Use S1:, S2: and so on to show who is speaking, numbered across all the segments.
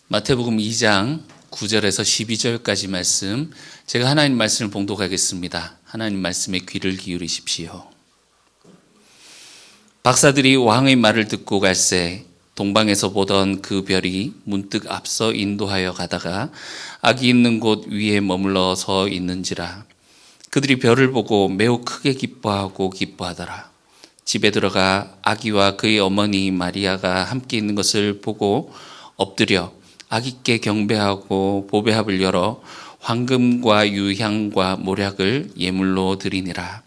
S1: 마태복음 2장 9절에서 12절까지 말씀, 제가 하나님 말씀을 봉독하겠습니다. 하나님 말씀에 귀를 기울이십시오. 박사들이 왕의 말을 듣고 갈새 동방에서 보던 그 별이 문득 앞서 인도하여 가다가 아기 있는 곳 위에 머물러 서 있는지라. 그들이 별을 보고 매우 크게 기뻐하더라. 집에 들어가 아기와 그의 어머니 마리아가 함께 있는 것을 보고 엎드려 아기께 경배하고 보배합을 열어 황금과 유향과 모략을 예물로 드리니라.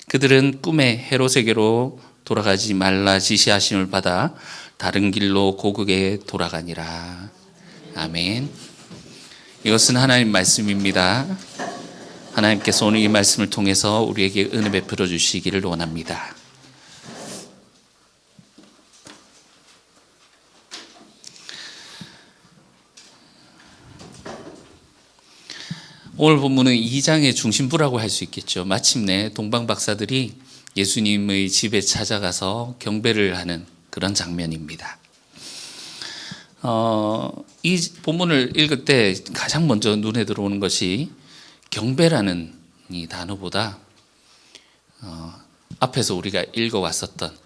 S1: 그들은 꿈에 헤롯에게로 돌아가지 말라 지시하심을 받아 다른 길로 고국에 돌아가니라. 아멘. 이것은 하나님 말씀입니다. 하나님께서 오늘 이 말씀을 통해서 우리에게 은혜 베풀어 주시기를 원합니다. 오늘 본문은 2장의 중심부라고 할 수 있겠죠. 마침내 동방 박사들이 예수님의 집에 찾아가서 경배를 하는 그런 장면입니다. 이 본문을 읽을 때 가장 먼저 눈에 들어오는 것이 경배라는 이 단어보다 앞에서 우리가 읽어왔었던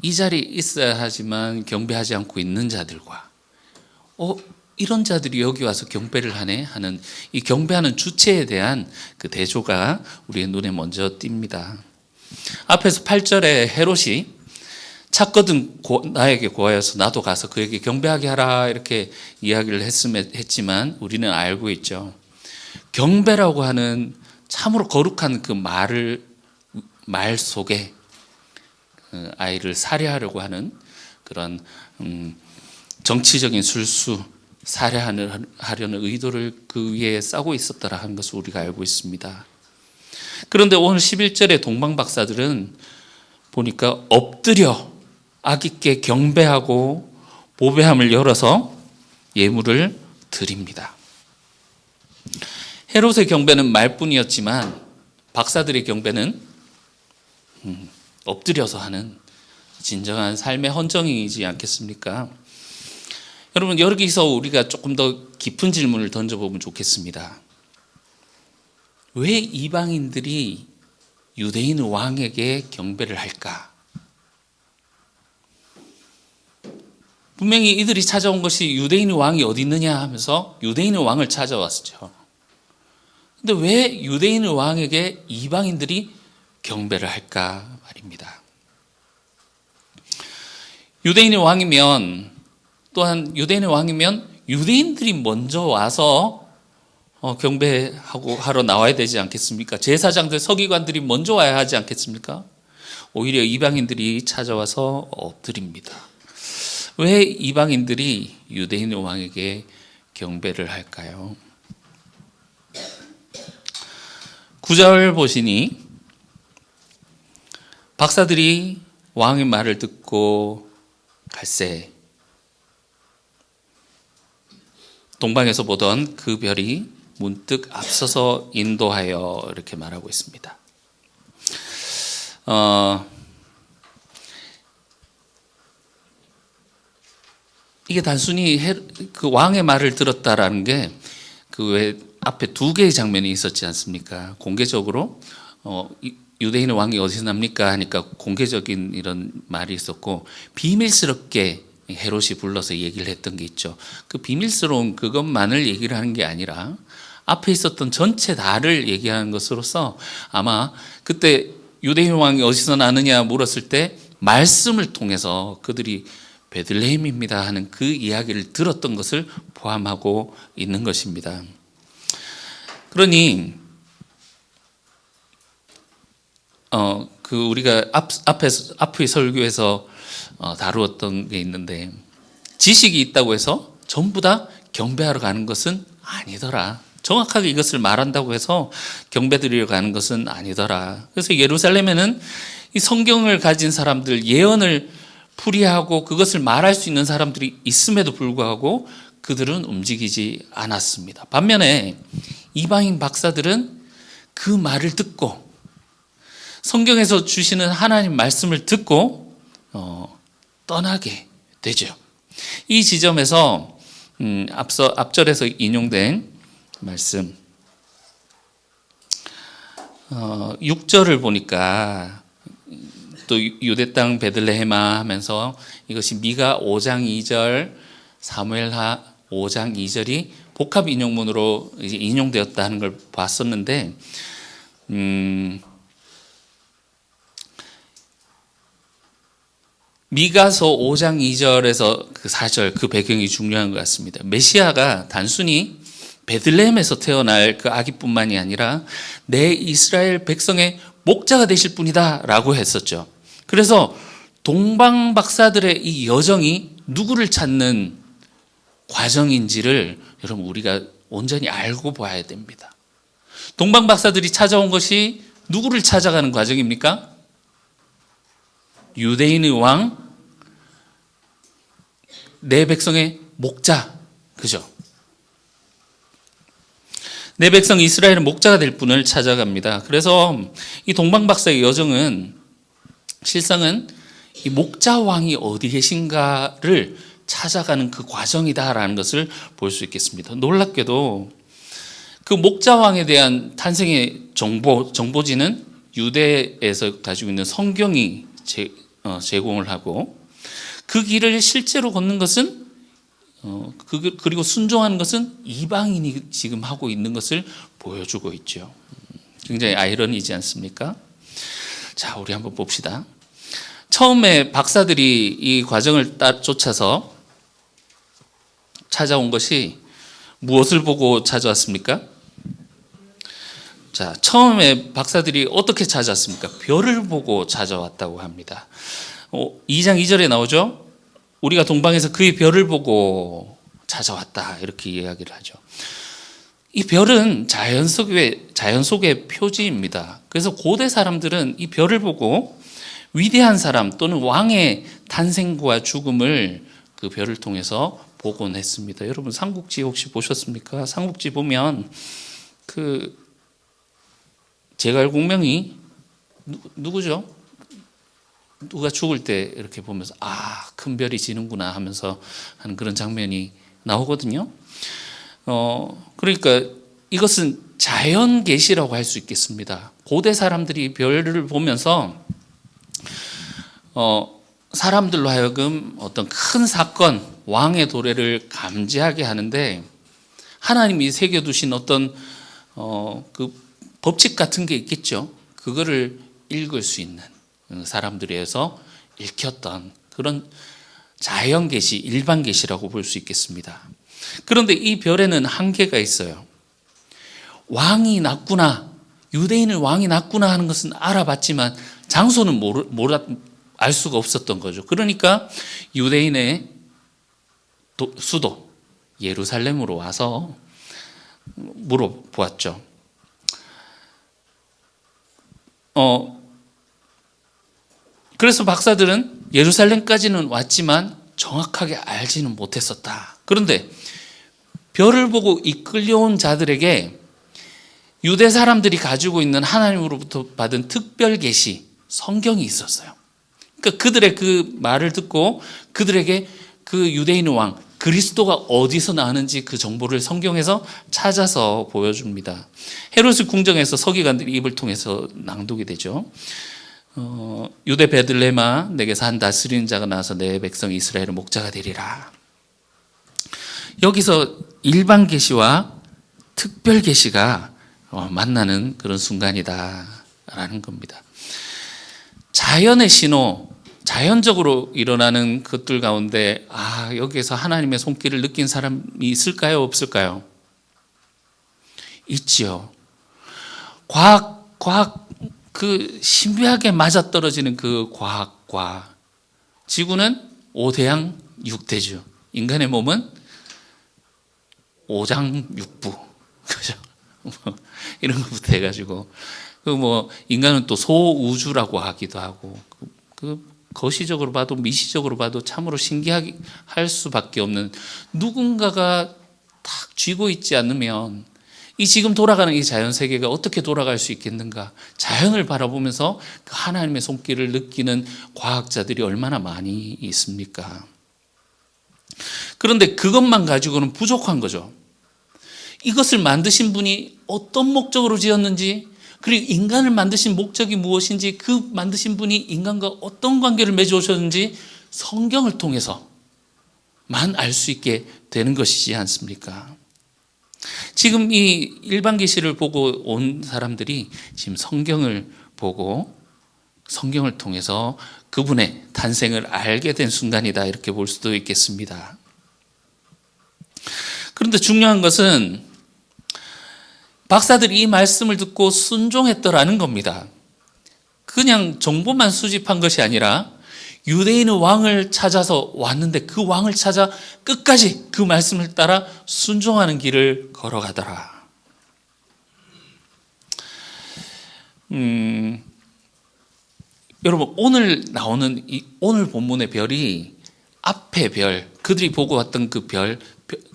S1: 이 자리에 있어야 하지만 경배하지 않고 있는 자들과 이런 자들이 여기 와서 경배를 하네 하는 이 경배하는 주체에 대한 그 대조가 우리의 눈에 먼저 띕니다. 앞에서 8절에 헤롯이 찾거든 나에게 고하여서 나도 가서 그에게 경배하게 하라 이렇게 이야기를 했지만 우리는 알고 있죠. 경배라고 하는 참으로 거룩한 그 말 속에 아이를 살해하려고 하는 그런 정치적인 술수, 살해하려는 의도를 그 위에 싸고 있었더라 하는 것을 우리가 알고 있습니다. 그런데 오늘 11절의 동방 박사들은 보니까 엎드려 아기께 경배하고 보배함을 열어서 예물을 드립니다. 헤롯의 경배는 말뿐이었지만 박사들의 경배는 엎드려서 하는 진정한 삶의 헌정이지 않겠습니까? 여러분, 여기서 우리가 조금 더 깊은 질문을 던져보면 좋겠습니다. 왜 이방인들이 유대인 왕에게 경배를 할까? 분명히 이들이 찾아온 것이 유대인 왕이 어디 있느냐 하면서 유대인 왕을 찾아왔죠. 그런데 왜 유대인 왕에게 이방인들이 경배를 할까 말입니다. 유대인의 왕이면 또한 유대인의 왕이면 유대인들이 먼저 와서 경배하고 하러 나와야 되지 않겠습니까? 제사장들, 서기관들이 먼저 와야 하지 않겠습니까? 오히려 이방인들이 찾아와서 엎드립니다. 왜 이방인들이 유대인의 왕에게 경배를 할까요? 9절 보시니 박사들이 왕의 말을 듣고 갈새 동방에서 보던 그 별이 문득 앞서서 인도하여 이렇게 말하고 있습니다. 이게 단순히 그 왕의 말을 들었다라는 게 그 왜 앞에 두 개의 장면이 있었지 않습니까? 공개적으로 유대인의 왕이 어디서 납니까 하니까 공개적인 이런 말이 있었고, 비밀스럽게 헤롯이 불러서 얘기를 했던 게 있죠. 그 비밀스러운 그것만을 얘기를 하는 게 아니라 앞에 있었던 전체 다를 얘기하는 것으로서 아마 그때 유대인 왕이 어디서 나느냐 물었을 때 말씀을 통해서 그들이 베들레헴입니다 하는 그 이야기를 들었던 것을 포함하고 있는 것입니다. 그러니 우리가 앞의 설교에서 다루었던 게 있는데, 지식이 있다고 해서 전부 다 경배하러 가는 것은 아니더라. 정확하게 이것을 말한다고 해서 경배드리러 가는 것은 아니더라. 그래서 예루살렘에는 이 성경을 가진 사람들, 예언을 풀이하고 그것을 말할 수 있는 사람들이 있음에도 불구하고 그들은 움직이지 않았습니다. 반면에 이방인 박사들은 그 말을 듣고 성경에서 주시는 하나님 말씀을 듣고 떠나게 되죠. 이 지점에서 앞서 앞절에서 인용된 말씀 6절을 보니까 또 유대 땅 베들레헴아 하면서 이것이 미가 5장 2절 사무엘하 5장 2절이 복합 인용문으로 이제 인용되었다 하는 걸 봤었는데 미가서 5장 2절에서 그 4절 그 배경이 중요한 것 같습니다. 메시아가 단순히 베들레헴에서 태어날 그 아기뿐만이 아니라 내 이스라엘 백성의 목자가 되실 분이다 라고 했었죠. 그래서 동방 박사들의 이 여정이 누구를 찾는 과정인지를 여러분 우리가 온전히 알고 봐야 됩니다. 동방 박사들이 찾아온 것이 누구를 찾아가는 과정입니까? 유대인의 왕, 내 백성의 목자, 그죠? 내 백성 이스라엘은 목자가 될 분을 찾아갑니다. 그래서 이 동방 박사의 여정은 실상은 이 목자 왕이 어디 계신가를 찾아가는 그 과정이다라는 것을 볼 수 있겠습니다. 놀랍게도 그 목자 왕에 대한 탄생의 정보지는 유대에서 가지고 있는 성경이 제공을 하고 그 길을 실제로 걷는 것은 그리고 순종하는 것은 이방인이 지금 하고 있는 것을 보여주고 있죠. 굉장히 아이러니지 않습니까? 자, 우리 한번 봅시다. 처음에 박사들이 이 과정을 쫓아서 찾아온 것이 무엇을 보고 찾아왔습니까? 자, 처음에 박사들이 어떻게 찾아왔습니까? 별을 보고 찾아왔다고 합니다. 2장 2절에 나오죠? 우리가 동방에서 그의 별을 보고 찾아왔다 이렇게 이야기를 하죠. 이 별은 자연 속의 표지입니다. 그래서 고대 사람들은 이 별을 보고 위대한 사람 또는 왕의 탄생과 죽음을 그 별을 통해서 보곤 했습니다. 여러분 삼국지 혹시 보셨습니까? 삼국지 보면 그 제갈공명이 누구죠? 누가 죽을 때 이렇게 보면서 큰 별이 지는구나 하면서 하는 그런 장면이 나오거든요. 그러니까 이것은 자연 계시라고 할 수 있겠습니다. 고대 사람들이 별을 보면서 사람들로 하여금 어떤 큰 사건, 왕의 도래를 감지하게 하는데 하나님이 새겨두신 어떤 그 법칙 같은 게 있겠죠. 그거를 읽을 수 있는 사람들에서 읽혔던 그런 자연 계시, 일반 계시라고 볼 수 있겠습니다. 그런데 이 별에는 한계가 있어요. 왕이 났구나, 유대인을 왕이 났구나 하는 것은 알아봤지만 장소는 알 수가 없었던 거죠. 그러니까 유대인의 수도 예루살렘으로 와서 물어보았죠. 그래서 박사들은 예루살렘까지는 왔지만 정확하게 알지는 못했었다. 그런데 별을 보고 이끌려온 자들에게 유대 사람들이 가지고 있는 하나님으로부터 받은 특별 계시, 성경이 있었어요. 그러니까 그들의 그 말을 듣고 그들에게 그 유대인의 왕 그리스도가 어디서 나왔는지 그 정보를 성경에서 찾아서 보여줍니다. 헤롯의 궁정에서 서기관들이 입을 통해서 낭독이 되죠. 유대 베들레헴아 내게서 한 다스리는 자가 나와서 내 백성 이스라엘의 목자가 되리라. 여기서 일반 계시와 특별 계시가 만나는 그런 순간이다라는 겁니다. 자연의 신호, 자연적으로 일어나는 것들 가운데 여기에서 하나님의 손길을 느낀 사람이 있을까요? 없을까요? 있지요. 과학 그 신비하게 맞아떨어지는 그 과학과 지구는 5대양 6대주, 인간의 몸은 5장6부, 그죠? 이런 것부터 해가지고 인간은 또 소우주라고 하기도 하고 거시적으로 봐도 미시적으로 봐도 참으로 신기하게 할 수밖에 없는 누군가가 탁 쥐고 있지 않으면 이 지금 돌아가는 이 자연 세계가 어떻게 돌아갈 수 있겠는가? 자연을 바라보면서 그 하나님의 손길을 느끼는 과학자들이 얼마나 많이 있습니까? 그런데 그것만 가지고는 부족한 거죠. 이것을 만드신 분이 어떤 목적으로 지었는지, 그리고 인간을 만드신 목적이 무엇인지, 그 만드신 분이 인간과 어떤 관계를 맺어오셨는지 성경을 통해서만 알 수 있게 되는 것이지 않습니까? 지금 이 일반 계시를 보고 온 사람들이 지금 성경을 보고 성경을 통해서 그분의 탄생을 알게 된 순간이다, 이렇게 볼 수도 있겠습니다. 그런데 중요한 것은 박사들이 이 말씀을 듣고 순종했더라는 겁니다. 그냥 정보만 수집한 것이 아니라 유대인의 왕을 찾아서 왔는데 그 왕을 찾아 끝까지 그 말씀을 따라 순종하는 길을 걸어가더라. 여러분, 오늘 나오는 오늘 본문의 별이 앞의 별, 그들이 보고 왔던 그 별,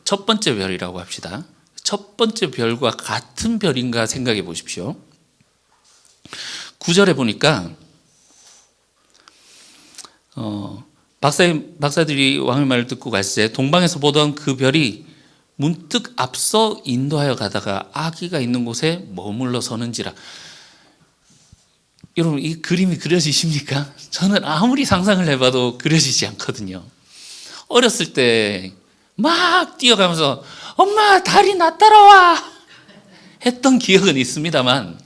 S1: 첫 번째 별이라고 합시다. 첫 번째 별과 같은 별인가 생각해 보십시오. 9절에 보니까 박사들이 왕의 말을 듣고 갈새 동방에서 보던 그 별이 문득 앞서 인도하여 가다가 아기가 있는 곳에 머물러 서는지라. 여러분, 이 그림이 그려지십니까? 저는 아무리 상상을 해봐도 그려지지 않거든요. 어렸을 때 막 뛰어가면서 엄마 달이 나 따라와 했던 기억은 있습니다만,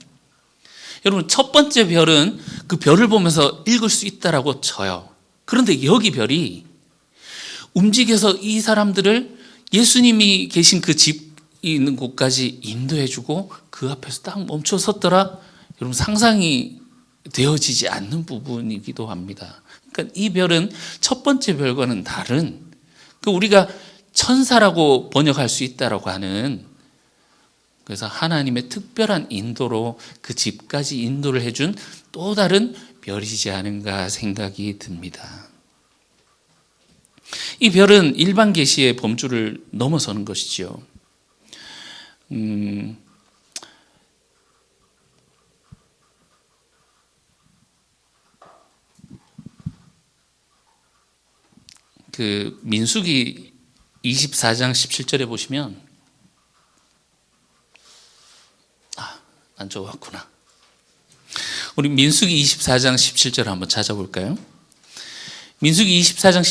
S1: 여러분, 첫 번째 별은 그 별을 보면서 읽을 수 있다라고 쳐요. 그런데 여기 별이 움직여서 이 사람들을 예수님이 계신 그 집 있는 곳까지 인도해주고 그 앞에서 딱 멈춰 섰더라. 여러분, 상상이 되어지지 않는 부분이기도 합니다. 그러니까 이 별은 첫 번째 별과는 다른, 우리가 천사라고 번역할 수 있다라고 하는, 그래서 하나님의 특별한 인도로 그 집까지 인도를 해준 또 다른 별이지 않은가 생각이 듭니다. 이 별은 일반 계시의 범주를 넘어서는 것이죠. 그 민수기 24장 17절에 보시면, 안 적어왔구나. 우리 민수기 24장 17절을 한번 찾아볼까요? 민수기 24장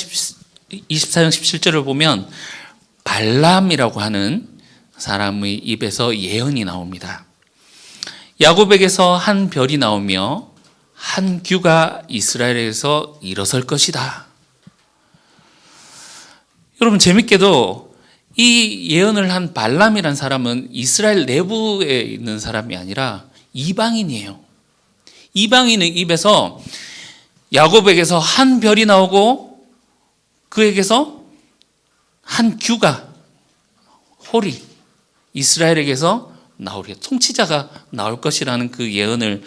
S1: 17절을 보면 발람이라고 하는 사람의 입에서 예언이 나옵니다. 야곱에게서 한 별이 나오며 한 규가 이스라엘에서 일어설 것이다. 여러분, 재밌게도 이 예언을 한 발람이란 사람은 이스라엘 내부에 있는 사람이 아니라 이방인이에요. 이방인의 입에서 야곱에게서 한 별이 나오고 그에게서 한 규가, 홀이 이스라엘에게서 나오리라, 통치자가 나올 것이라는 그 예언을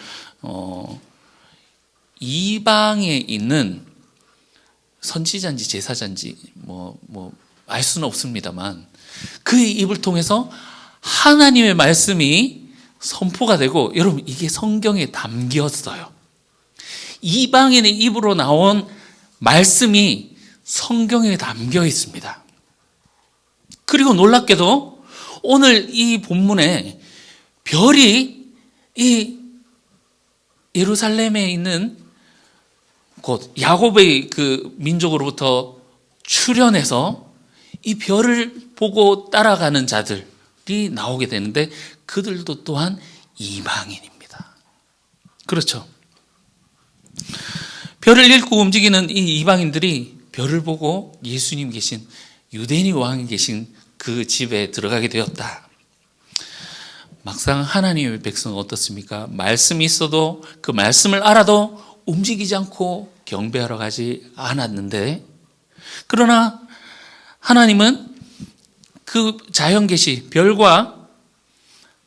S1: 이방에 있는 선지자인지 제사자인지 알 수는 없습니다만 그의 입을 통해서 하나님의 말씀이 선포가 되고, 여러분, 이게 성경에 담겼어요. 이방인의 입으로 나온 말씀이 성경에 담겨 있습니다. 그리고 놀랍게도 오늘 이 본문에 별이 이 예루살렘에 있는 곧 야곱의 그 민족으로부터 출현해서 이 별을 보고 따라가는 자들이 나오게 되는데 그들도 또한 이방인입니다. 그렇죠. 별을 읽고 움직이는 이 이방인들이 별을 보고 예수님 계신, 유대인의 왕이 계신 그 집에 들어가게 되었다. 막상 하나님의 백성은 어떻습니까? 말씀이 있어도 그 말씀을 알아도 움직이지 않고 경배하러 가지 않았는데, 그러나 하나님은 그 자연 계시, 별과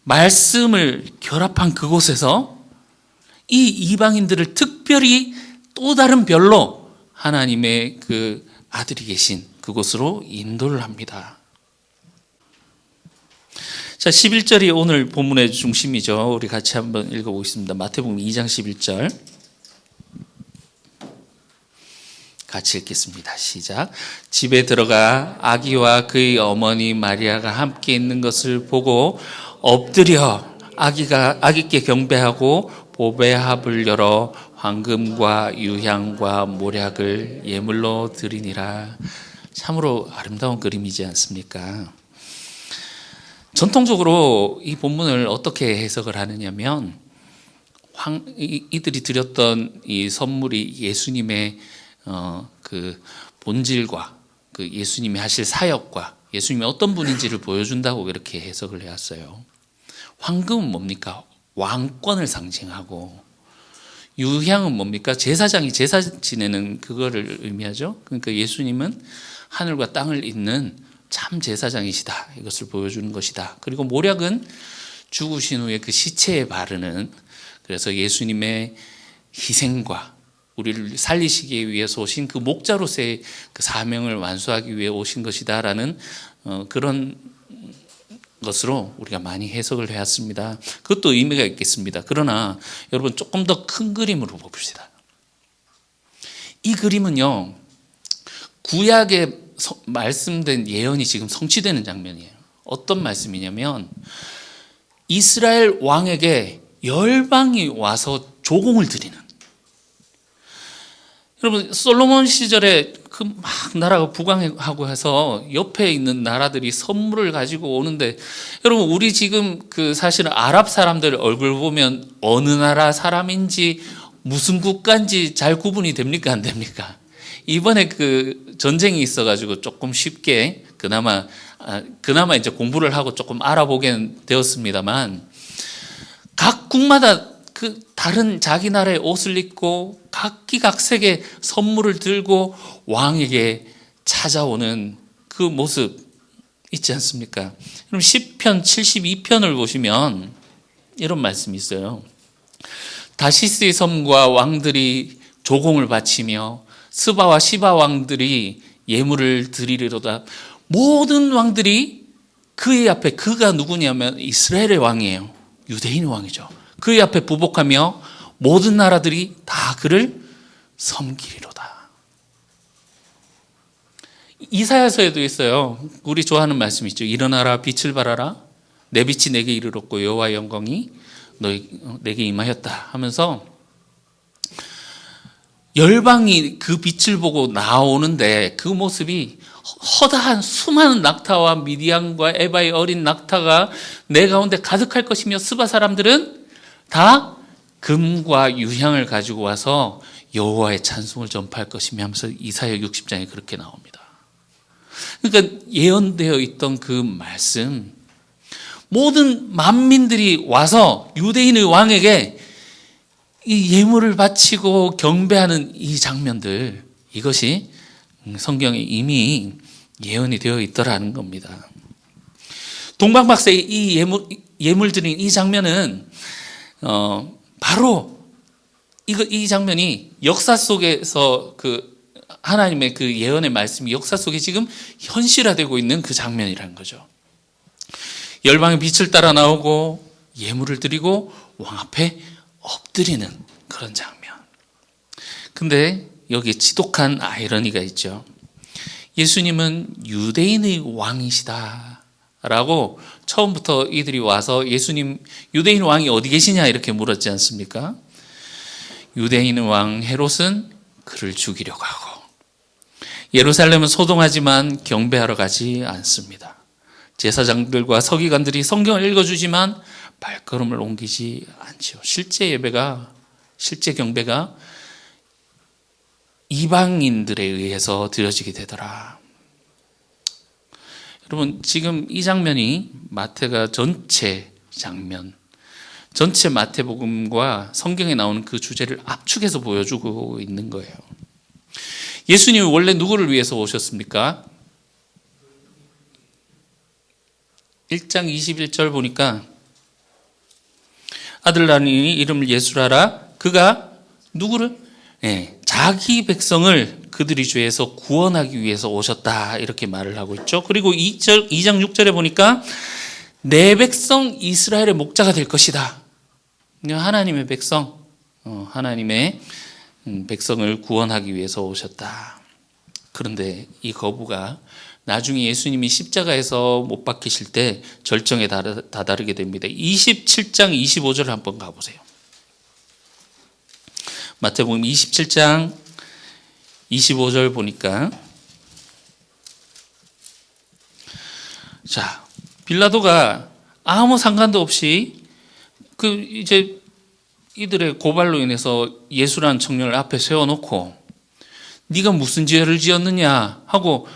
S1: 말씀을 결합한 그곳에서 이 이방인들을 특별히 또 다른 별로 하나님의 그 아들이 계신 그곳으로 인도를 합니다. 자, 11절이 오늘 본문의 중심이죠. 우리 같이 한번 읽어보겠습니다. 마태복음 2장 11절 같이 읽겠습니다. 시작. 집에 들어가 아기와 그의 어머니 마리아가 함께 있는 것을 보고 엎드려 아기께 경배하고 보배합을 열어 황금과 유향과 모략을 예물로 드리니라. 참으로 아름다운 그림이지 않습니까? 전통적으로 이 본문을 어떻게 해석을 하느냐면 이들이 드렸던 이 선물이 예수님의 그 본질과 그 예수님이 하실 사역과 예수님이 어떤 분인지를 보여준다고 이렇게 해석을 해왔어요. 황금은 뭡니까? 왕권을 상징하고, 유향은 뭡니까? 제사장이 제사 지내는 그거를 의미하죠. 그러니까 예수님은 하늘과 땅을 잇는 참 제사장이시다, 이것을 보여주는 것이다. 그리고 모략은 죽으신 후에 그 시체에 바르는, 그래서 예수님의 희생과 우리를 살리시기 위해서 오신 그 목자로서의 그 사명을 완수하기 위해 오신 것이다라는 그런 것으로 우리가 많이 해석을 해왔습니다. 그것도 의미가 있겠습니다. 그러나 여러분, 조금 더 큰 그림으로 봅시다. 이 그림은요, 구약에 말씀된 예언이 지금 성취되는 장면이에요. 어떤 말씀이냐면 이스라엘 왕에게 열방이 와서 조공을 드리는, 여러분 솔로몬 시절에 그 막 나라가 부강하고 해서 옆에 있는 나라들이 선물을 가지고 오는데, 여러분 우리 지금 그 사실은 아랍 사람들 얼굴 보면 어느 나라 사람인지 무슨 국가인지 잘 구분이 됩니까, 안 됩니까? 이번에 그 전쟁이 있어가지고 조금 쉽게 그나마 이제 공부를 하고 조금 알아보게 되었습니다만, 각 국마다 그 다른 자기 나라의 옷을 입고 각기각색의 선물을 들고 왕에게 찾아오는 그 모습 있지 않습니까? 그럼 시편 72편을 보시면 이런 말씀이 있어요. 다시스의 섬과 왕들이 조공을 바치며 스바와 시바 왕들이 예물을 드리리로다. 모든 왕들이 그의 앞에, 그가 누구냐면 이스라엘의 왕이에요. 유대인의 왕이죠. 그의 앞에 부복하며 모든 나라들이 다 그를 섬기리로다. 이사야서에도 있어요. 우리 좋아하는 말씀이 있죠. 일어나라, 빛을 발하라. 내 빛이 내게 이르렀고 여호와의 영광이 내게 임하였다 하면서 열방이 그 빛을 보고 나오는데, 그 모습이 허다한 수많은 낙타와 미디안과 에바의 어린 낙타가 내 가운데 가득할 것이며 스바 사람들은 다 금과 유향을 가지고 와서 여호와의 찬송을 전파할 것이며 하면서 이사야 60장에 그렇게 나옵니다. 그러니까 예언되어 있던 그 말씀, 모든 만민들이 와서 유대인의 왕에게 이 예물을 바치고 경배하는 이 장면들, 이것이 성경에 이미 예언이 되어 있더라는 겁니다. 동방박사의 이 예물 드린 이 장면은 바로 이 장면이 역사 속에서 그 하나님의 그 예언의 말씀이 역사 속에 지금 현실화되고 있는 그 장면이라는 거죠. 열방의 빛을 따라 나오고 예물을 드리고 왕 앞에 엎드리는 그런 장면. 근데 여기 지독한 아이러니가 있죠. 예수님은 유대인의 왕이시다 라고 처음부터 이들이 와서 예수님, 유대인 왕이 어디 계시냐 이렇게 물었지 않습니까? 유대인 왕 헤롯은 그를 죽이려고 하고, 예루살렘은 소동하지만 경배하러 가지 않습니다. 제사장들과 서기관들이 성경을 읽어주지만 발걸음을 옮기지 않죠. 실제 경배가 이방인들에 의해서 드려지게 되더라. 여러분, 지금 이 장면이 마태가 전체 마태복음과 성경에 나오는 그 주제를 압축해서 보여주고 있는 거예요. 예수님이 원래 누구를 위해서 오셨습니까? 1장 21절 보니까 아들 낳으니 이름을 예수라라. 그가 누구를? 자기 백성을 그들이 죄에서 구원하기 위해서 오셨다, 이렇게 말을 하고 있죠. 그리고 2장 6절에 보니까 내 백성 이스라엘의 목자가 될 것이다. 하나님의 백성, 하나님의 백성을 구원하기 위해서 오셨다. 그런데 이 거부가 나중에 예수님이 십자가에서 못 박히실 때 절정에 다다르게 됩니다. 27장 25절 한번 가보세요. 마태복음 27장 25절 보니까, 자, 빌라도가 아무 상관도 없이 이제 이들의 고발로 인해서 예수라는 청년을 앞에 세워놓고 네가 무슨 죄를 지었느냐 하고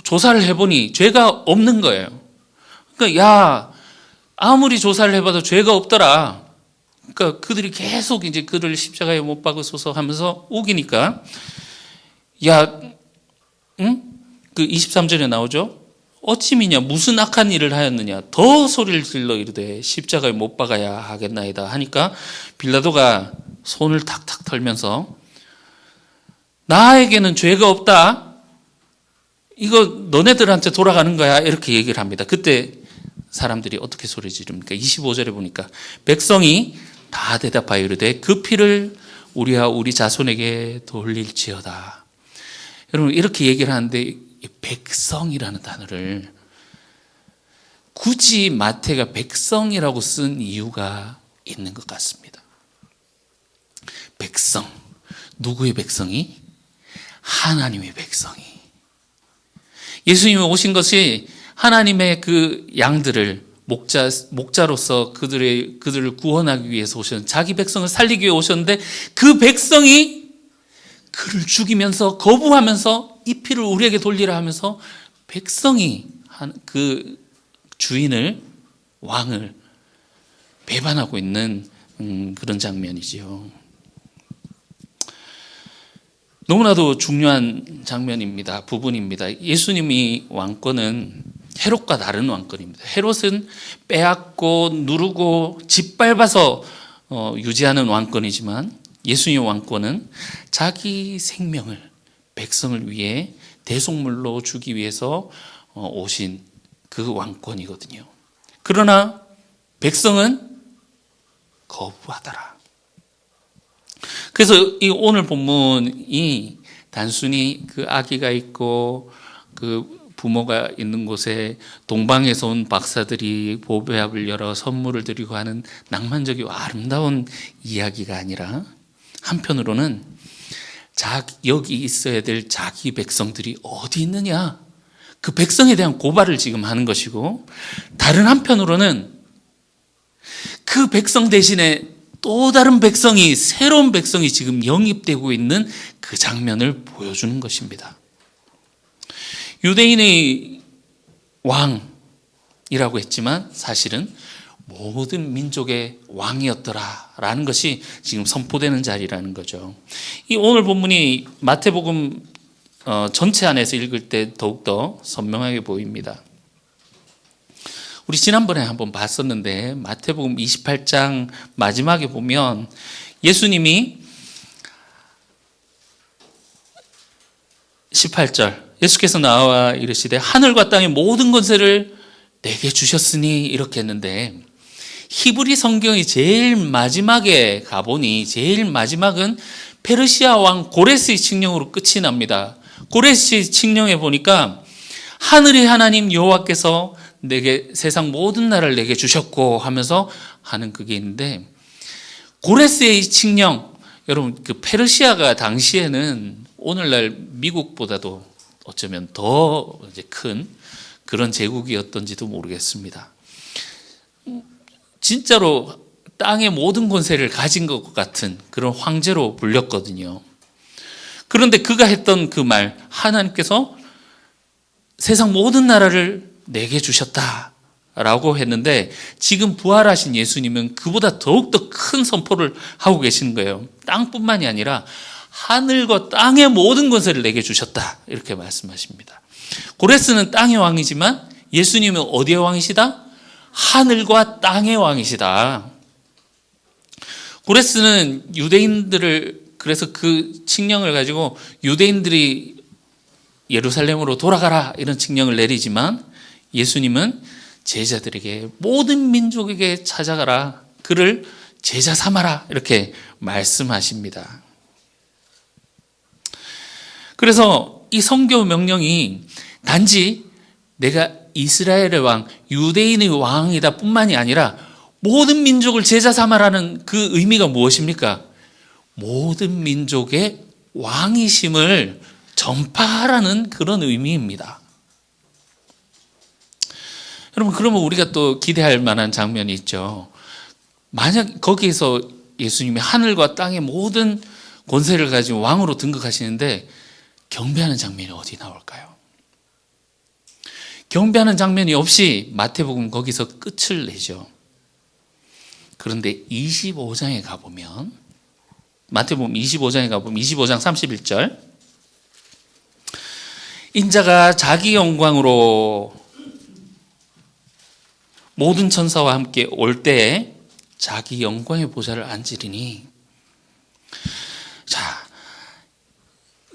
S1: 조사를 해보니 죄가 없는 거예요. 그러니까 야, 아무리 조사를 해봐도 죄가 없더라. 그러니까 그들이 계속 이제 그를 십자가에 못 박으소서 하면서 우기니까, 야, 응? 그 23절에 나오죠. 어찌 미냐 무슨 악한 일을 하였느냐 더 소리를 질러 이르되 십자가에 못 박아야 하겠나이다 하니까 빌라도가 손을 탁탁 털면서 나에게는 죄가 없다. 이거 너네들한테 돌아가는 거야. 이렇게 얘기를 합니다. 그때 사람들이 어떻게 소리 지릅니까? 25절에 보니까 백성이 다 대답하여 이르되 그 피를 우리와 우리 자손에게 돌릴지어다. 여러분 이렇게 얘기를 하는데 백성이라는 단어를 굳이 마태가 백성이라고 쓴 이유가 있는 것 같습니다. 백성, 누구의 백성이? 하나님의 백성이. 예수님이 오신 것이 하나님의 그 양들을 목자로서 그들을 구원하기 위해서 오셨는데, 자기 백성을 살리기 위해 오셨는데 그 백성이 그를 죽이면서 거부하면서 이 피를 우리에게 돌리라 하면서 백성이 그 주인을, 왕을 배반하고 있는 그런 장면이지요. 너무나도 중요한 장면입니다. 부분입니다. 예수님이 왕권은 헤롯과 다른 왕권입니다. 헤롯은 빼앗고 누르고 짓밟아서 유지하는 왕권이지만 예수님의 왕권은 자기 생명을 백성을 위해 대속물로 주기 위해서 오신 그 왕권이거든요. 그러나 백성은 거부하더라. 그래서 이 오늘 본문이 단순히 그 아기가 있고 그 부모가 있는 곳에 동방에서 온 박사들이 보배합을 열어 선물을 드리고 하는 낭만적이고 아름다운 이야기가 아니라, 한편으로는 여기 있어야 될 자기 백성들이 어디 있느냐, 그 백성에 대한 고발을 지금 하는 것이고, 다른 한편으로는 그 백성 대신에 또 다른 백성이, 새로운 백성이 지금 영입되고 있는 그 장면을 보여주는 것입니다. 유대인의 왕이라고 했지만 사실은 모든 민족의 왕이었더라라는 것이 지금 선포되는 자리라는 거죠. 이 오늘 본문이 마태복음 전체 안에서 읽을 때 더욱더 선명하게 보입니다. 우리 지난번에 한번 봤었는데 마태복음 28장 마지막에 보면 예수님이 18절 예수께서 나와 이르시되 하늘과 땅의 모든 권세를 내게 주셨으니 이렇게 했는데, 히브리 성경이 제일 마지막에 가보니 제일 마지막은 페르시아 왕 고레스의 칙령으로 끝이 납니다. 고레스의 칙령에 보니까 하늘의 하나님 여호와께서 내게 세상 모든 나라를 내게 주셨고 하면서 하는 그게 있는데, 고레스의 칙령, 여러분 그 페르시아가 당시에는 오늘날 미국보다도 어쩌면 더 이제 큰 그런 제국이었던지도 모르겠습니다. 진짜로 땅의 모든 권세를 가진 것 같은 그런 황제로 불렸거든요. 그런데 그가 했던 그 말, 하나님께서 세상 모든 나라를 내게 주셨다라고 했는데, 지금 부활하신 예수님은 그보다 더욱더 큰 선포를 하고 계시는 거예요. 땅뿐만이 아니라 하늘과 땅의 모든 권세를 내게 주셨다, 이렇게 말씀하십니다. 고레스는 땅의 왕이지만 예수님은 어디의 왕이시다? 하늘과 땅의 왕이시다. 고레스는 유대인들을, 그래서 그 칙령을 가지고 유대인들이 예루살렘으로 돌아가라 이런 칙령을 내리지만, 예수님은 제자들에게 모든 민족에게 찾아가라, 그를 제자 삼아라, 이렇게 말씀하십니다. 그래서 이 선교 명령이 단지 내가 이스라엘의 왕, 유대인의 왕이다 뿐만이 아니라 모든 민족을 제자 삼아라는 그 의미가 무엇입니까? 모든 민족의 왕이심을 전파하라는 그런 의미입니다. 여러분, 그러면 우리가 또 기대할 만한 장면이 있죠. 만약 거기에서 예수님이 하늘과 땅의 모든 권세를 가진 왕으로 등극하시는데 경배하는 장면이 어디 나올까요? 경배하는 장면이 없이 마태복음 거기서 끝을 내죠. 그런데 25장에 가보면, 마태복음 25장에 가보면 25장 31절, 인자가 자기 영광으로 모든 천사와 함께 올 때에 자기 영광의 보좌를 앉으리니. 자,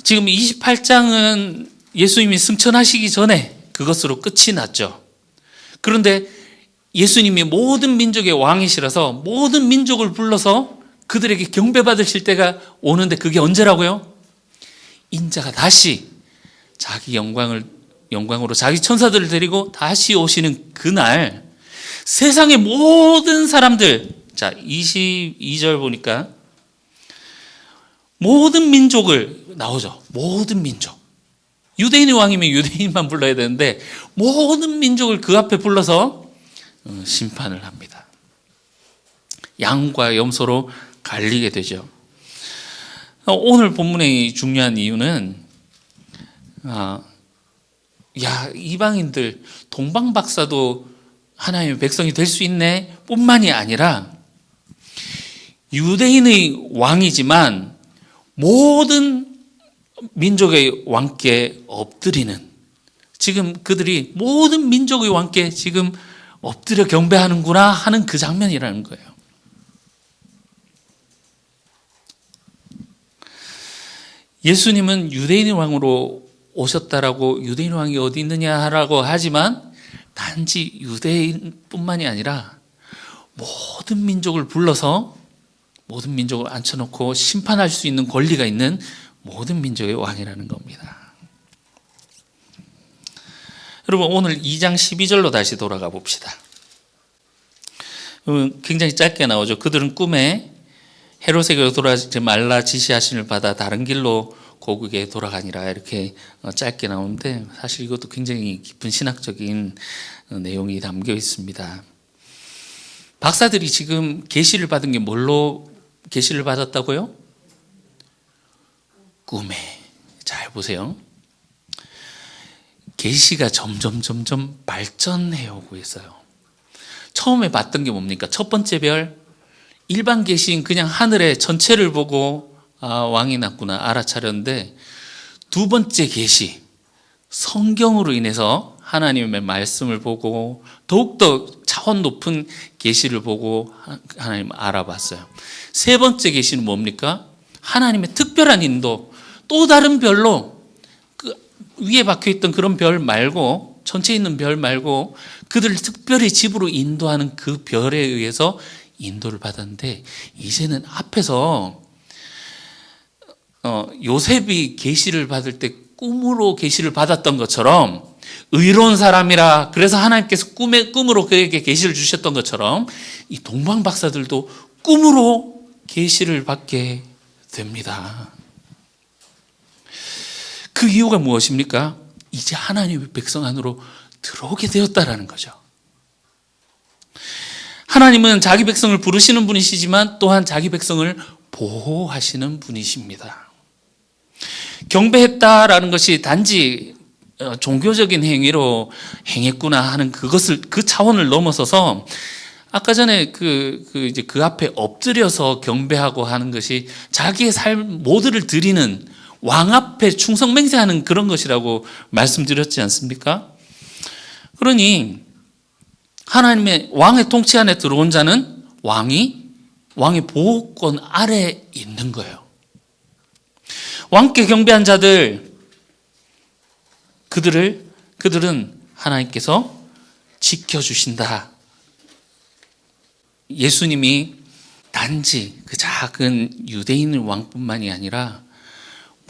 S1: 지금 28장은 예수님이 승천하시기 전에 그것으로 끝이 났죠. 그런데 예수님이 모든 민족의 왕이시라서 모든 민족을 불러서 그들에게 경배받으실 때가 오는데 그게 언제라고요? 인자가 다시 자기 영광으로 자기 천사들을 데리고 다시 오시는 그날, 세상의 모든 사람들, 자 22절 보니까 모든 민족을 나오죠. 모든 민족. 유대인의 왕이면 유대인만 불러야 되는데 모든 민족을 그 앞에 불러서 심판을 합니다. 양과 염소로 갈리게 되죠. 오늘 본문의 중요한 이유는 이방인들 동방박사도 하나님의 백성이 될 수 있네 뿐만이 아니라 유대인의 왕이지만 모든 민족의 왕께 엎드리는, 지금 그들이 모든 민족의 왕께 지금 엎드려 경배하는구나 하는 그 장면이라는 거예요. 예수님은 유대인의 왕으로 오셨다라고, 유대인 왕이 어디 있느냐라고 하지만 단지 유대인뿐만이 아니라 모든 민족을 불러서 모든 민족을 앉혀놓고 심판할 수 있는 권리가 있는 모든 민족의 왕이라는 겁니다. 여러분, 오늘 2장 12절로 다시 돌아가 봅시다. 굉장히 짧게 나오죠. 그들은 꿈에 헤롯에게 돌아가지 말라 지시하심을 받아 다른 길로 고국에 돌아가니라, 이렇게 짧게 나오는데 사실 이것도 굉장히 깊은 신학적인 내용이 담겨 있습니다. 박사들이 지금 계시를 받은 게 뭘로 계시를 받았다고요? 꿈에. 잘 보세요. 계시가 점점 발전해 오고 있어요. 처음에 봤던 게 뭡니까? 첫 번째 별, 일반 계시인 그냥 하늘의 전체를 보고 왕이 났구나 알아차렸는데, 두 번째 계시, 성경으로 인해서 하나님의 말씀을 보고 더욱더 차원 높은 계시를 보고 하나님을 알아봤어요. 세 번째 계시는 뭡니까? 하나님의 특별한 인도, 또 다른 별로, 그 위에 박혀있던 그런 별 말고, 전체에 있는 별 말고 그들을 특별히 집으로 인도하는 그 별에 의해서 인도를 받았는데, 이제는 앞에서 요셉이 계시를 받을 때 꿈으로 계시를 받았던 것처럼, 의로운 사람이라 그래서 하나님께서 꿈으로 그에게 계시를 주셨던 것처럼 이 동방 박사들도 꿈으로 계시를 받게 됩니다. 그 이유가 무엇입니까? 이제 하나님의 백성 안으로 들어오게 되었다라는 거죠. 하나님은 자기 백성을 부르시는 분이시지만 또한 자기 백성을 보호하시는 분이십니다. 경배했다라는 것이 단지 종교적인 행위로 행했구나 하는 그 차원을 넘어서서, 아까 전에 이제 그 앞에 엎드려서 경배하고 하는 것이 자기의 삶 모두를 드리는, 왕 앞에 충성 맹세하는 그런 것이라고 말씀드렸지 않습니까? 그러니 하나님의 왕의 통치 안에 들어온 자는 왕의 보호권 아래 있는 거예요. 왕께 경배한 자들, 그들은 하나님께서 지켜주신다. 예수님이 단지 그 작은 유대인 왕뿐만이 아니라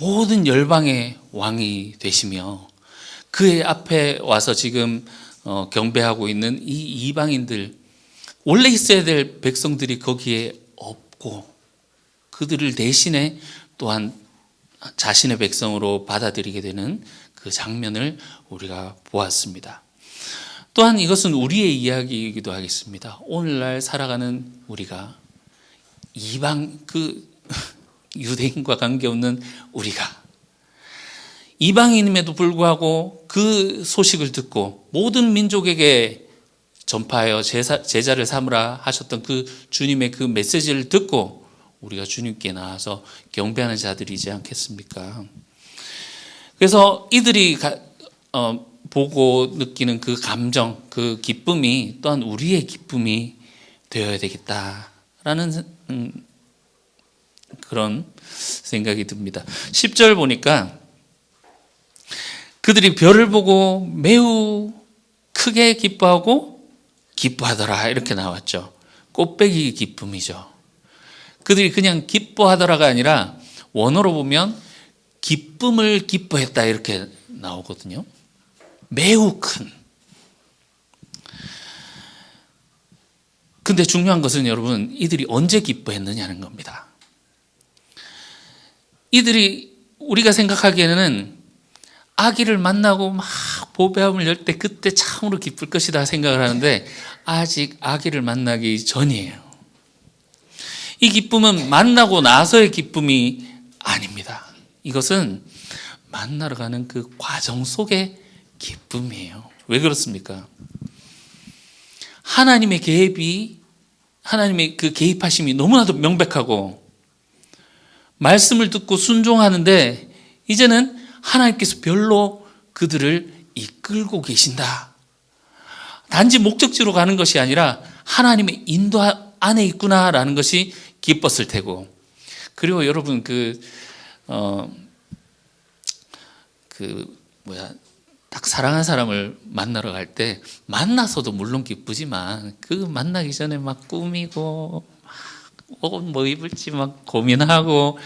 S1: 모든 열방의 왕이 되시며 그의 앞에 와서 지금 경배하고 있는 이 이방인들, 원래 있어야 될 백성들이 거기에 없고 그들을 대신에 또한 자신의 백성으로 받아들이게 되는 그 장면을 우리가 보았습니다. 또한 이것은 우리의 이야기이기도 하겠습니다. 오늘날 살아가는 우리가 이방, 유대인과 관계없는 우리가 이방인임에도 불구하고 그 소식을 듣고 모든 민족에게 전파하여 제자를 삼으라 하셨던 그 주님의 그 메시지를 듣고 우리가 주님께 나와서 경배하는 자들이지 않겠습니까? 그래서 이들이 보고 느끼는 그 감정, 그 기쁨이 또한 우리의 기쁨이 되어야 되겠다라는 그런 생각이 듭니다. 10절 보니까 그들이 별을 보고 매우 크게 기뻐하더라 이렇게 나왔죠. 꽃배기 기쁨이죠. 그들이 그냥 기뻐하더라가 아니라 원어로 보면 기쁨을 기뻐했다 이렇게 나오거든요. 매우 큰. 근데 중요한 것은 여러분, 이들이 언제 기뻐했느냐는 겁니다. 이들이 우리가 생각하기에는 아기를 만나고 막 보배함을 열 때 그때 참으로 기쁠 것이다 생각을 하는데 아직 아기를 만나기 전이에요. 이 기쁨은 만나고 나서의 기쁨이 아닙니다. 이것은 만나러 가는 그 과정 속의 기쁨이에요. 왜 그렇습니까? 하나님의 그 개입하심이 너무나도 명백하고 말씀을 듣고 순종하는데 이제는 하나님께서 별로 그들을 이끌고 계신다. 단지 목적지로 가는 것이 아니라 하나님의 인도 안에 있구나라는 것이 기뻤을 테고, 그리고 여러분 딱 사랑한 사람을 만나러 갈 때 만나서도 물론 기쁘지만 그 만나기 전에 막 꾸미고 옷 뭐 입을지 막 고민하고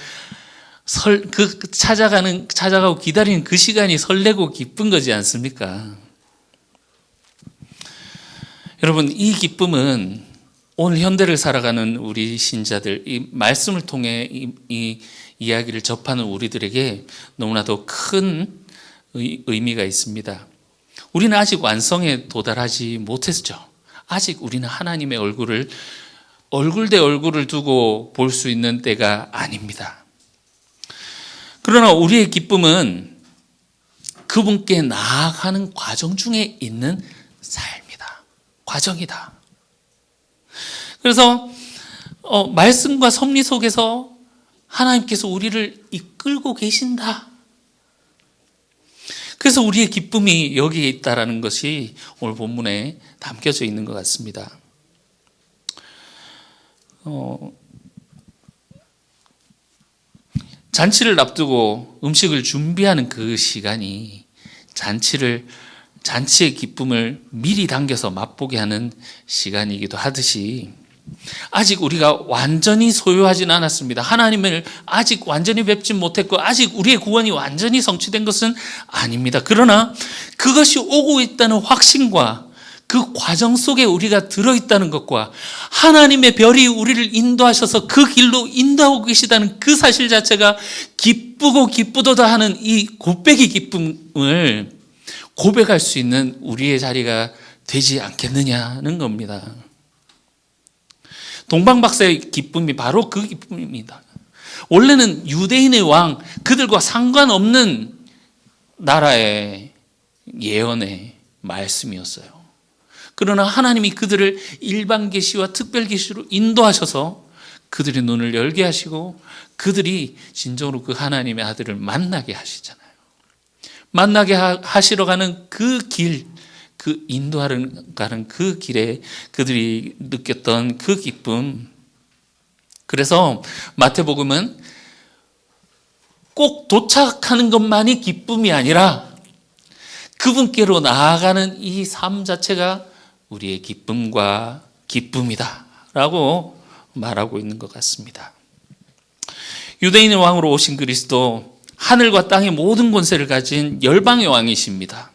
S1: 찾아가고 기다리는 그 시간이 설레고 기쁜 거지 않습니까? 여러분, 이 기쁨은 오늘 현대를 살아가는 우리 신자들, 이 말씀을 통해 이 이야기를 접하는 우리들에게 너무나도 큰 의미가 있습니다. 우리는 아직 완성에 도달하지 못했죠. 아직 우리는 하나님의 얼굴을 얼굴 대 얼굴을 두고 볼 수 있는 때가 아닙니다. 그러나 우리의 기쁨은 그분께 나아가는 과정 중에 있는 삶이다. 과정이다. 그래서 말씀과 섭리 속에서 하나님께서 우리를 이끌고 계신다. 그래서 우리의 기쁨이 여기에 있다는 것이 오늘 본문에 담겨져 있는 것 같습니다. 잔치를 앞두고 음식을 준비하는 그 시간이 잔치의 기쁨을 미리 당겨서 맛보게 하는 시간이기도 하듯이 아직 우리가 완전히 소유하지는 않았습니다. 하나님을 아직 완전히 뵙지 못했고 아직 우리의 구원이 완전히 성취된 것은 아닙니다. 그러나 그것이 오고 있다는 확신과 그 과정 속에 우리가 들어있다는 것과 하나님의 별이 우리를 인도하셔서 그 길로 인도하고 계시다는 그 사실 자체가 기쁘고 기쁘도다 하는 이 곱배기 기쁨을 고백할 수 있는 우리의 자리가 되지 않겠느냐는 겁니다. 동방박사의 기쁨이 바로 그 기쁨입니다. 원래는 유대인의 왕, 그들과 상관없는 나라의 예언의 말씀이었어요. 그러나 하나님이 그들을 일반 계시와 특별 계시로 인도하셔서 그들의 눈을 열게 하시고 그들이 진정으로 그 하나님의 아들을 만나게 하시잖아요. 만나게 하시러 가는 그 길, 그 인도하러 가는 그 길에 그들이 느꼈던 그 기쁨. 그래서 마태복음은 꼭 도착하는 것만이 기쁨이 아니라 그분께로 나아가는 이 삶 자체가 우리의 기쁨과 기쁨이다 라고 말하고 있는 것 같습니다. 유대인의 왕으로 오신 그리스도, 하늘과 땅의 모든 권세를 가진 열방의 왕이십니다.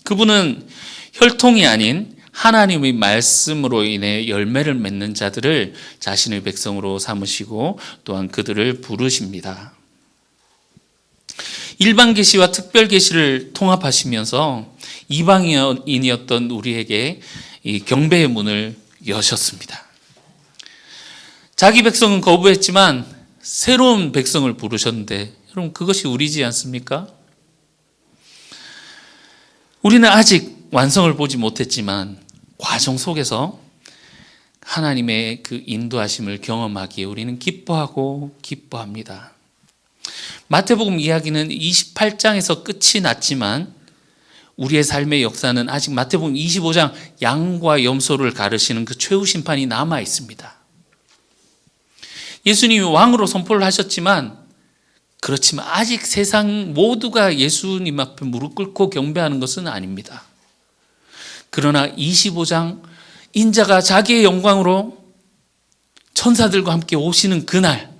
S1: 그분은 혈통이 아닌 하나님의 말씀으로 인해 열매를 맺는 자들을 자신의 백성으로 삼으시고 또한 그들을 부르십니다. 일반 계시와 특별 계시를 통합하시면서 이방인이었던 우리에게 이 경배의 문을 여셨습니다. 자기 백성은 거부했지만 새로운 백성을 부르셨는데 여러분 그것이 우리지 않습니까? 우리는 아직 완성을 보지 못했지만 과정 속에서 하나님의 그 인도하심을 경험하기에 우리는 기뻐하고 기뻐합니다. 마태복음 이야기는 28장에서 끝이 났지만 우리의 삶의 역사는 아직 마태복음 25장 양과 염소를 가르시는 그 최후 심판이 남아 있습니다. 예수님이 왕으로 선포를 하셨지만 그렇지만 아직 세상 모두가 예수님 앞에 무릎 꿇고 경배하는 것은 아닙니다. 그러나 25장 인자가 자기의 영광으로 천사들과 함께 오시는 그날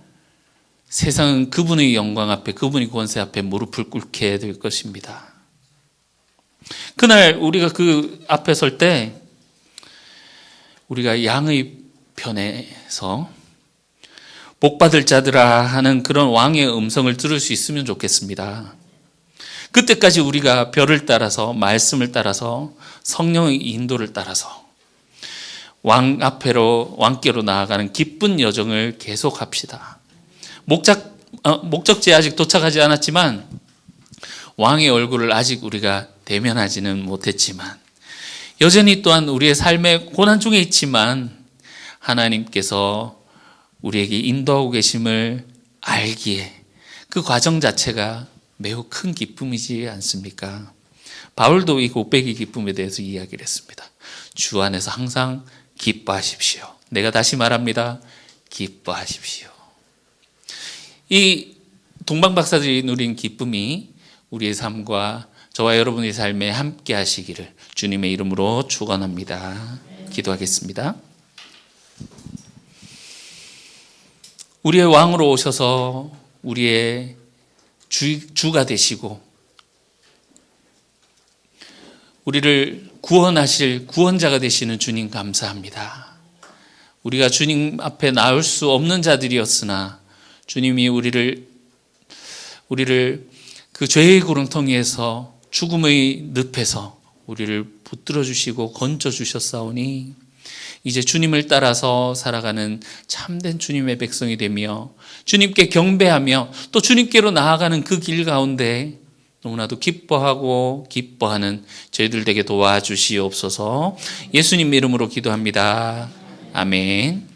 S1: 세상은 그분의 영광 앞에 그분의 권세 앞에 무릎을 꿇게 될 것입니다. 그날 우리가 그 앞에 설 때 우리가 양의 편에서 복받을 자들아 하는 그런 왕의 음성을 들을 수 있으면 좋겠습니다. 그때까지 우리가 별을 따라서 말씀을 따라서 성령의 인도를 따라서 왕께로 나아가는 기쁜 여정을 계속합시다. 목적지에 아직 도착하지 않았지만 왕의 얼굴을 아직 우리가 대면하지는 못했지만 여전히 또한 우리의 삶의 고난 중에 있지만 하나님께서 우리에게 인도하고 계심을 알기에 그 과정 자체가 매우 큰 기쁨이지 않습니까? 바울도 이 곱배기 기쁨에 대해서 이야기를 했습니다. 주 안에서 항상 기뻐하십시오. 내가 다시 말합니다. 기뻐하십시오. 이 동방박사들이 누린 기쁨이 우리의 삶과 저와 여러분의 삶에 함께 하시기를 주님의 이름으로 축원합니다. 기도하겠습니다. 우리의 왕으로 오셔서 우리의 주가 되시고 우리를 구원하실 구원자가 되시는 주님 감사합니다. 우리가 주님 앞에 나올 수 없는 자들이었으나 주님이 우리를 그 죄의 구렁텅이에서 죽음의 늪에서 우리를 붙들어 주시고 건져 주셨사오니 이제 주님을 따라서 살아가는 참된 주님의 백성이 되며 주님께 경배하며 또 주님께로 나아가는 그 길 가운데 너무나도 기뻐하고 기뻐하는 저희들 되게 도와주시옵소서. 예수님 이름으로 기도합니다. 아멘.